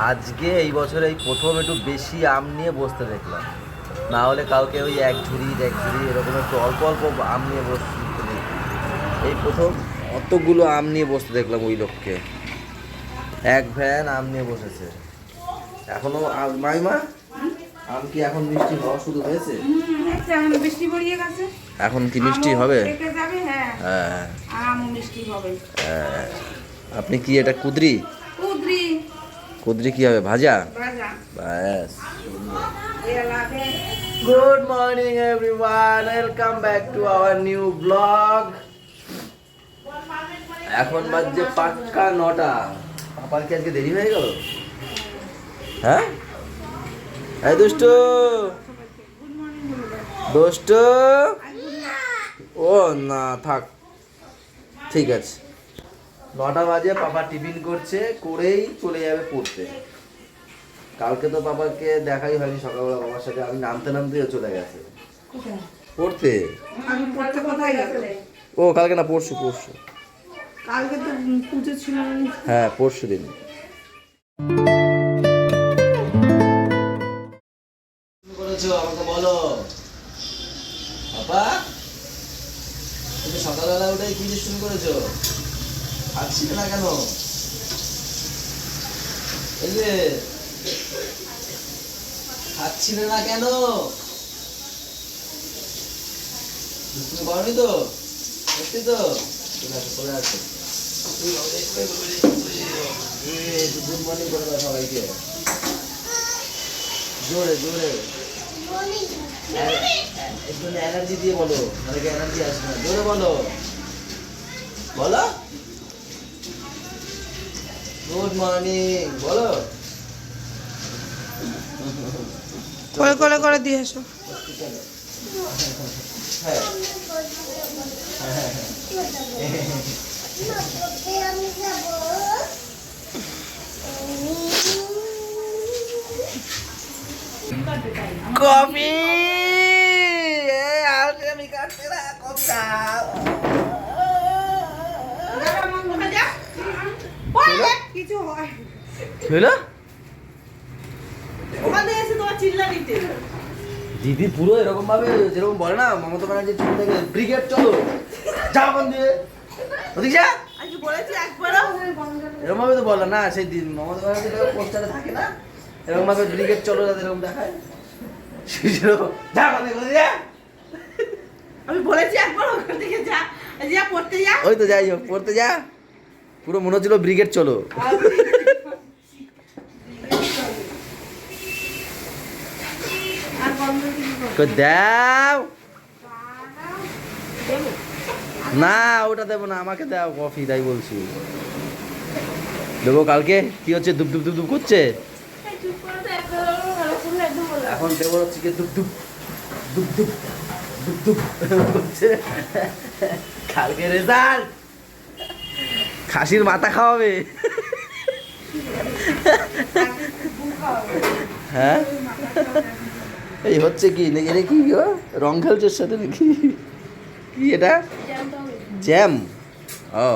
আজকে এই বছরে এই প্রথম একটু বেশি আম নিয়ে বসতে দেখলাম, না হলে কাউকে ওই এক ঝুড়ি এরকম একটু অল্প অল্প আম নিয়ে বসতে দেখি। এই প্রথম অতগুলো আম নিয়ে বসতে দেখলাম ওই লোককে, এক ভ্যান আম নিয়ে বসেছে। এখনো মাইমা আম কি এখন মিষ্টি হওয়া শুরু হয়েছে? বৃষ্টি পড়িয়ে গেছে, এখন কি মিষ্টি হবে? হ্যাঁ, আম মিষ্টি হবে। আপনি কি এটা কুদরি কুদরি কি হবে? ভাজা? ব্যাস। Good morning everyone, welcome back to our new blog. এখন বাজছে পাক্কা 9টা। পাপার কি আজকে দেরি হয়ে গেল? হ্যাঁ, এই দুষ্টু দুষ্টু। ও না, থাক, ঠিক আছে। 9টা বাজে, পাপা টিফিন করছে, করেই চলে যাবে পড়তে। কালকে তো পাপাকে দেখাই হয়নি সকালবেলা, বাবার সাথে আমি নামতে নামতেও চলে গেছে পড়তে। ও কালকে না, পরশু কালকে তো পুজো ছিল। হ্যাঁ, পরশু দিন। করেছো আমাকে বলো বাবা, তুমি সকালবেলা উঠে কি শুরু করেছো? খাচ্ছিলে না কেন? এই যে খাচ্ছিলে না কেন? তুমি বলনি তো, সত্যি তো? চলে আসো। গুড মর্নিং করে দাও সবাইকে, জোরে জোরে, একটু এনার্জি দিয়ে বলো, অনেকে এনার্জি আসবে না। জোরে বলো, বলো গুড মর্নিং, বলো। কোলে করে দিয়ে এসো। হ্যাঁ, কফি আমি কাটতে না, কফটা কিছু হয় হলো। ওখানে এসে তোমার চিল্লা দিতে। দিদি পুরো এরকম ভাবে, যেরকম বলে না মমতা ব্যানার্জি ছোট থেকে, ব্রিগেড চলো যাও বন্ধ দিয়ে ওদিক যা, আজকে বলেছি একবারও এরকম ভাবে তো বলে না। সেই দিন মমতা ব্যানার্জি পোস্টারে থাকে না, এরকম ভাবে ব্রিগেড চলো যাতে এরকম দেখায়, যা বন্ধ করে যা। আমি বলেছি একবার ওখান থেকে যা, যা পড়তে যা। ওই তো যাই হোক, পড়তে যা। পুরো মনে হচ্ছিল ব্রিগেড চলো। দাও না, ওটা দেবো না, আমাকে দাও কফি, তাই বলছি। দেবো কালকে। কি হচ্ছে? ধুপ ধুপ ধুপ ধুপ করছে। এখন দেবো হচ্ছে কি ধুপ ধুপ ধুপ ধুপ ধুপ ধুপ করছে। কালকে রেজাল্ট, খাসির মাথা খাওয়াবে। হ্যাঁ, এই হচ্ছে কি এটা? কি রং খেলছে সাথে নাকি? কি এটা? জ্যাম। ও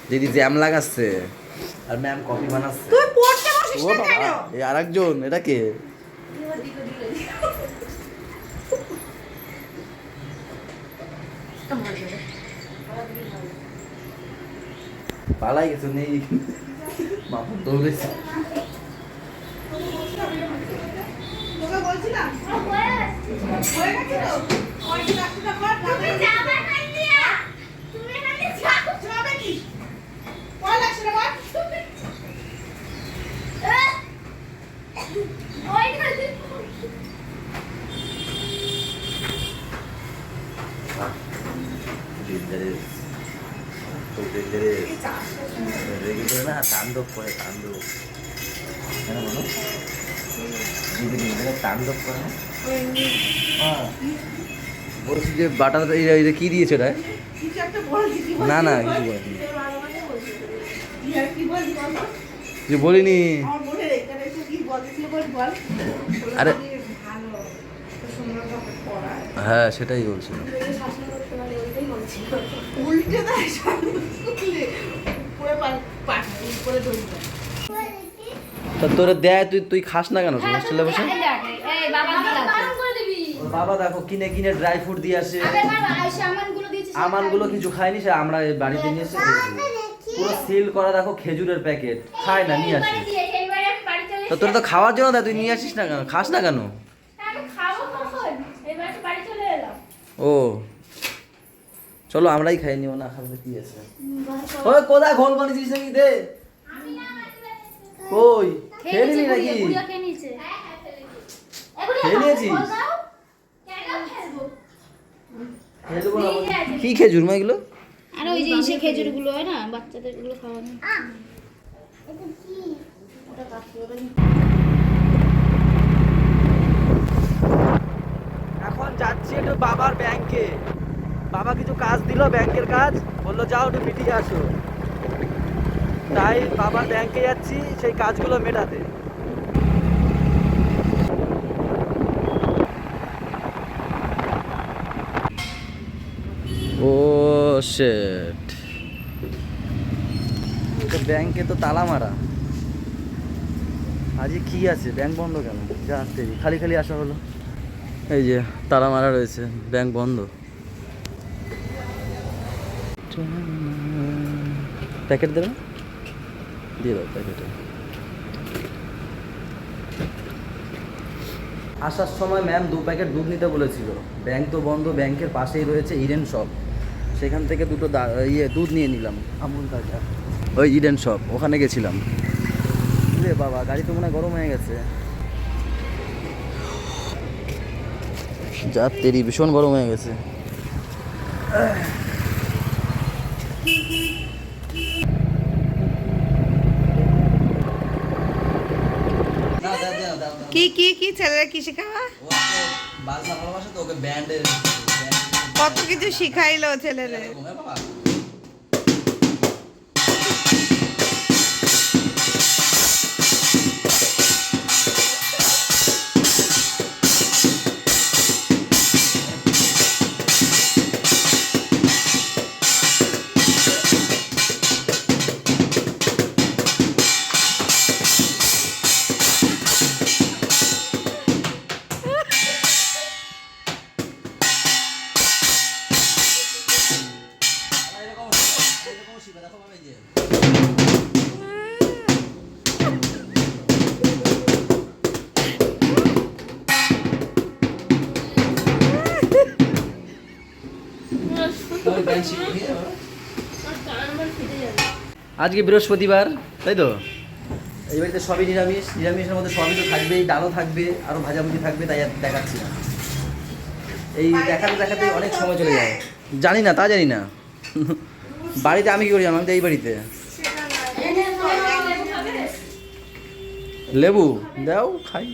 দিদি জ্যাম লাগাচ্ছে, আর ম্যাম কফি বানাচ্ছে। তুই পড়তে বসিস ও না বাবা, কেন? এই আরেকজন, এটা কে? পালাই গেছে, নেই মামা দৌড়েছে। তোকে বলছিলাম হয়ে গেছে তো, ওই রাস্তাটা কর, যাবে না তুমি এখানে যাবে কি? কয় লাগছে রে বাবা? ওই খালি না, তাণ্ডব করে, তাণ্ডব। হ্যাঁ বলো, তাণ্ডব করে না। হ্যাঁ, বলছি যে বাটার এটা কি দিয়েছে এটা? কিছু একটা বলছি কি? না না, কিছু বলিনি, কি বলছি বল? কিছু বলিনি। আমার মনে রেখে রেখে কি বলছিল বল বল। আরে ভালো, সুন্দর ভাবে পড়ায়। হ্যাঁ, সেটাই বলছি। উল্টে দেয় স্কুলে, পুরো পাট করে ধরবে। তা তোরে দেয়, তুই খাস না কেন হোস্টেলে বসে? ওর বাবা দেখো কিনে কিনে ড্রাই ফ্রুট দিয়ে আসে, আমানগুলো কিছু খায়নি, সে আমরা এই বাড়িতে নিয়ে এসে খেয়েছি। পুরো সিল করা দেখো খেজুরের প্যাকেট, খায় না, নিয়ে আসে। তো তোর তো খাওয়ার জন্য দেয়, তুই নিয়ে আসিস না কেন, খাস না কেন? ও চলো আমরাই খাই নিও না, খাবে কি আছে। ওই কোথায় ঘোল বানিয়েছিস নাকি দে? কই খেয়ে নিলি নাকি? খেয়ে নিয়েছিস? কি খেজুর মা এগুলো? আর ওই যে ইসে খেজুর গুলো হয় না বাচ্চাদের, গুলো খাওয়ানো। এখন যাচ্ছি একটু বাবার ব্যাংকে। বাবা কিছু কাজ দিল, ব্যাংকের কাজ, বললো যাও একটু মিটিয়ে আসো। তাই বাবার ব্যাংকে যাচ্ছি সেই কাজগুলো মেটাতে। ও শিট, ব্যাংকে তো তালা মারা। আজকে কি আছে, ব্যাংক বন্ধ কেন? জানতে খালি খালি আসা হলো। এই যে তালা মারা রয়েছে, ব্যাংক বন্ধ। প্যাকেট দেবে, দিয়ে দাও প্যাকেটে। আসার সময় ম্যাম 2 প্যাকেট দুধ নিতে বলেছিল। ব্যাংক তো বন্ধ, ব্যাংকের পাশেই রয়েছে ইডেন শপ, সেখান থেকে দুটো দুধ নিয়ে নিলাম আমুল তাজা, ওই ইডেন শপ, ওখানে গেছিলাম। রে বাবা, গাড়ি তো মনে হয় গরম হয়ে গেছে। যা তেরি, ভীষণ গরম হয়ে গেছে। কি কি কি ছেলেরা কি শেখাবা? বাজনা ভালোবাসে তো, ওকে ব্যান্ডের কত কিছু শিখাইলো ছেলেরে। আজকে বৃহস্পতিবার, তাই তো? এই বাড়িতে সবই নিরামিষ, নিরামিষের মধ্যে সবই তো থাকবেই, ডালও থাকবে, আরও ভাজাভুজি থাকবে, তাই আর দেখাচ্ছি না। এই দেখাতে দেখাতে অনেক সময় চলে যায়। জানি না, তা জানি না। বাড়িতে আমি কি করি, আমি তো এই বাড়িতে। লেবু দাও খাই।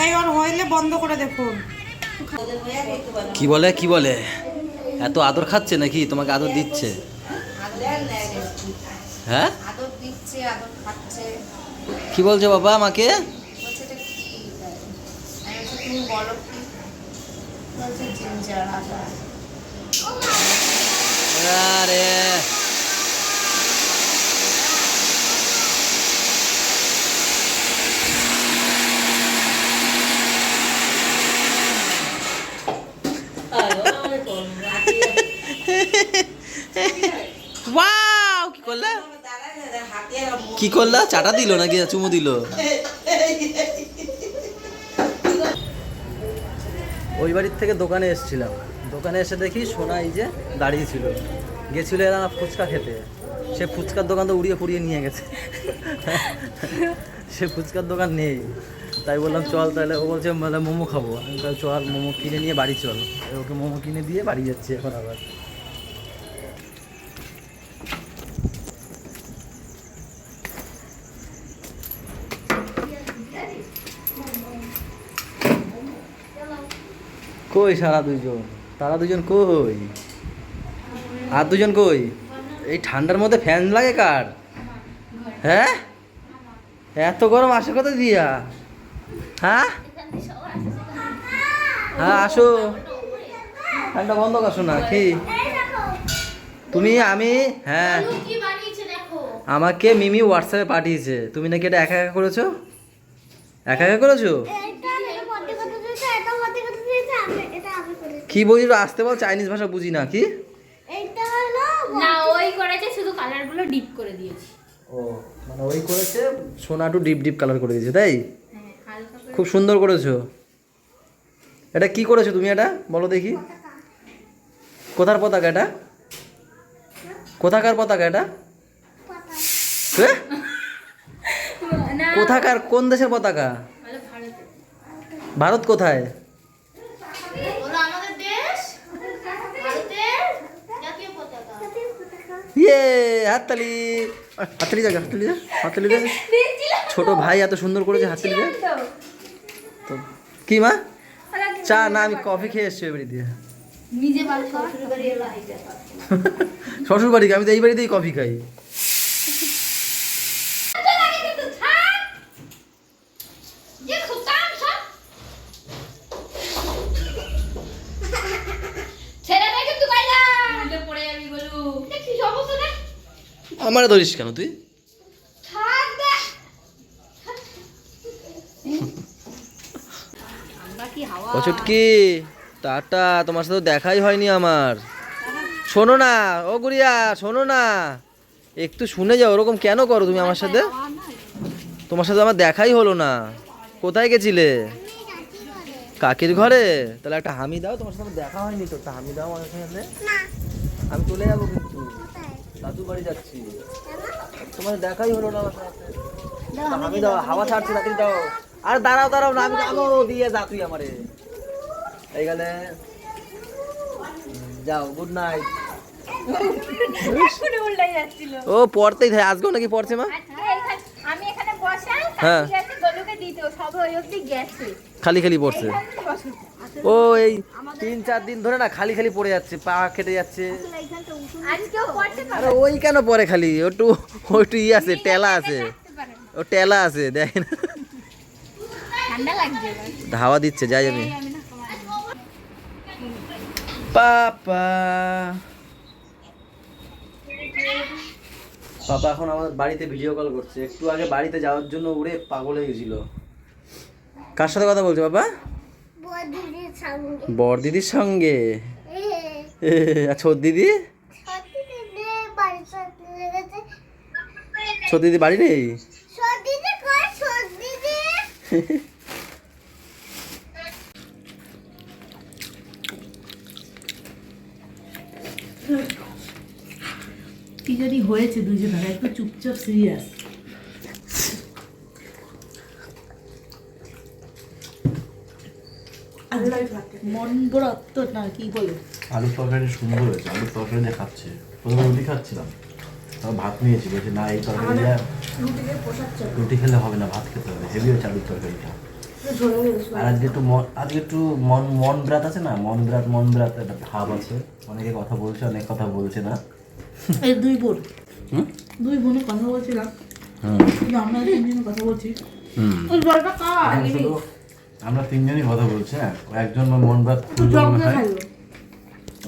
এই ওর হইলে বন্ধ করে দেখুন। কি বলে, কি বলে? এত আদর খাচ্ছে নাকি? তোমাকে আদর দিচ্ছে? হ্যাঁ, আদর দিচ্ছে, আদর খাচ্ছে। কি বলছো বাবা আমাকে? বলছে এটা কি? আমি বলছি তুমি বলো কি? বলছে জিঞ্জার আদা। আরে ওয়াও, কি করলা? কি করলা? চাটা দিল নাকি চুমু দিল? ওই বাড়ির থেকে দোকানে এসেছিলাম, দোকানে এসে দেখি সোনা এই যে দাঁড়িয়ে ছিল, গেছিল এরা ফুচকা খেতে। সে ফুচকার দোকান তো উড়িয়ে ফুড়িয়ে নিয়ে গেছে। সে ফুচকার দোকান নেই, তাই বললাম চল তাহলে। ও বলছে মানে মোমো খাবো। আমি তাহলে চল মোমো কিনে নিয়ে বাড়ি চল। ওকে মোমো কিনে দিয়ে বাড়ি যাচ্ছি এখন আবার। কই সারা দুজন? তারা দুজন কই? আর দুজন কই? এই ঠান্ডার মধ্যে ফ্যান লাগে কার? হ্যাঁ, এত গরম আসে কোথা দিয়া? হ্যাঁ হ্যাঁ, আসো, ফ্যানটা বন্ধ করছো না কি তুমি? আমি হ্যাঁ, কি বানিয়েছে দেখো। আমাকে মিমি হোয়াটসঅ্যাপে পাঠিয়েছে, তুমি নাকি এটা একা একা করেছো? একা একা করেছো? কি বলছি আসতে বল, চাইনিজ ভাষা বুঝি না। কি না ওই করেছে, শুধু কালারগুলো ডিপ করে দিয়েছি। ও মানে ওই করেছে, সোনা একটু ডিপ ডিপ কালার করে দিয়েছে, তাই? হ্যাঁ হালকা করে। খুব সুন্দর করেছো। এটা কি করেছো তুমি? এটা বলো দেখি, কোথার পতাকা এটা? কোথাকার পতাকা এটা? হ্যাঁ? না কোথাকার, কোন দেশের পতাকা? বলো ভারতে। ভারত কোথায়? বলো আমাদের দেশ ভারতের জাতীয় পতাকা। ইয়ে, হাততালি, হাততালি জায়গা, হাততালি যা, হাততালি যা। ছোট ভাই এত সুন্দর করেছে, হাততালি যা। তো কি মা? চা না, আমি কফি খেয়ে এসছি ওই বাড়ি দিয়ে। নিজে বাড়ি শ্বশুর বাড়ি এলো আইডিয়া। শ্বশুর বাড়ি, আমি তো এই বাড়িতেই কফি খাই। আমার ধরিস কেন তুই? অচুটকি টাটা, তোমার সাথে তো দেখাই হয়নি আমার। শোনো না ও গুড়িয়া, শোনো না, একটু শুনে যাও। ওরকম কেন করো তুমি আমার সাথে? তোমার সাথে আমার দেখাই হলো না। কোথায় গেছিলে? কাকির ঘরে? তাহলে একটা হামি দাও, তোমার সাথে আমার দেখা হয়নি তো, একটা হামি দাও আমার সাথে। আমি চলে যাবো কিন্তু, দাদু বাড়ি যাচ্ছি। তোমার দেখাই হলো না আমার সাথে। হামি দাও, হাওয়া ছাড়ছে, তাড়াতাড়ি দাও। আর দাঁড়াও দাঁড়াও না, আমি যাবো, দিয়ে যা তুই আমারে। এই গেলে যাও, গুড নাইট। ও পড়তেই থাকে, আজকেও নাকি পড়ছে মা? আমি এখানে বসাই, হ্যাঁ। কাকি গেছে গলুকে দিতে, ও সব ওই অবধি গেছে। খালি খালি পড়ছে। এইখানে বসো। ও এই 3-4 দিন ধরে না খালি খালি পড়ে যাচ্ছে, পা কেটে যাচ্ছে। আজকেও পড়ছে না। আরে ওই কেন পরে খালি, একটু একটু ই আছে, টেলা আছে, ও টেলা আছে, দেখ না। ঠান্ডা লাগছে এবার। হাওয়া দিচ্ছে, যাই আমি। আমি না পাপা, পাপা এখন আমাদের বাড়িতে ভিডিও কল করছে। একটু আগে বাড়িতে যাওয়ার জন্য উড়ে পাগল হয়ে গেছিল। কার সাথে কথা বলছে বাবা? বড় দিদির সঙ্গে। আর ছোট দিদি? ছোট দিদি বাড়ি নেই? কি জানি হয়েছে দুজনের, একটু চুপচাপ সিরিয়াস। মন বড় না, কি বলে? আলুর তরকারি সুন্দর হয়েছে, আলুর তরকারি দিয়ে খাচ্ছে। প্রথমে রুটি খাচ্ছিলাম, তারপর ভাত নিয়েছি, বলছি না এই তরকারি দিয়ে রুটি খেলে হবে না, ভাত খেতে হবে। হেভি হয়েছে আলুর তরকারিটা। আর আজকে একটু মন ব্রাত আছে না, মন ব্রাত একটা ভাব আছে। অনেকে কথা বলছে, অনেক কথা বলছে না। এই দুই বোন, হুম দুই বোনে কথা বলছিলাম, কিন্তু আমরা তিনজনে কথা বলছি। হুম ওই বলটা কার? এখন শুধু আমরা তিনজনই কথা বলছি। হ্যাঁ, ও একজন মন ব্রাত তুই জগ দিয়ে খাইলো।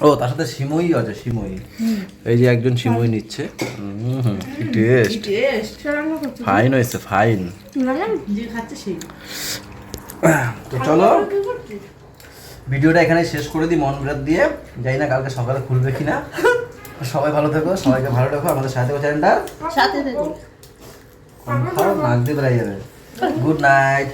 ও তার সাথে সিমই আছে, সিমই। এই যে একজন সিমই নিচ্ছে। কি টেস্ট, টেস্ট সেরানো করছে। ফাইন হয়েছে, ফাইন। যে খাচ্ছে সেই। তো চলো কি করছিস? ভিডিওটা এখানে শেষ করে দিই মন ব্রাত দিয়ে। জানি না কালকে সকালে খুলবে কিনা। সবাই ভালো থেকো, সবাইকে ভালো রাখো, আমাদের সাথে থেকো চ্যানেলটা। সাথে থেকো। নাক দিয়ে বেড়াই যাবে। Good night.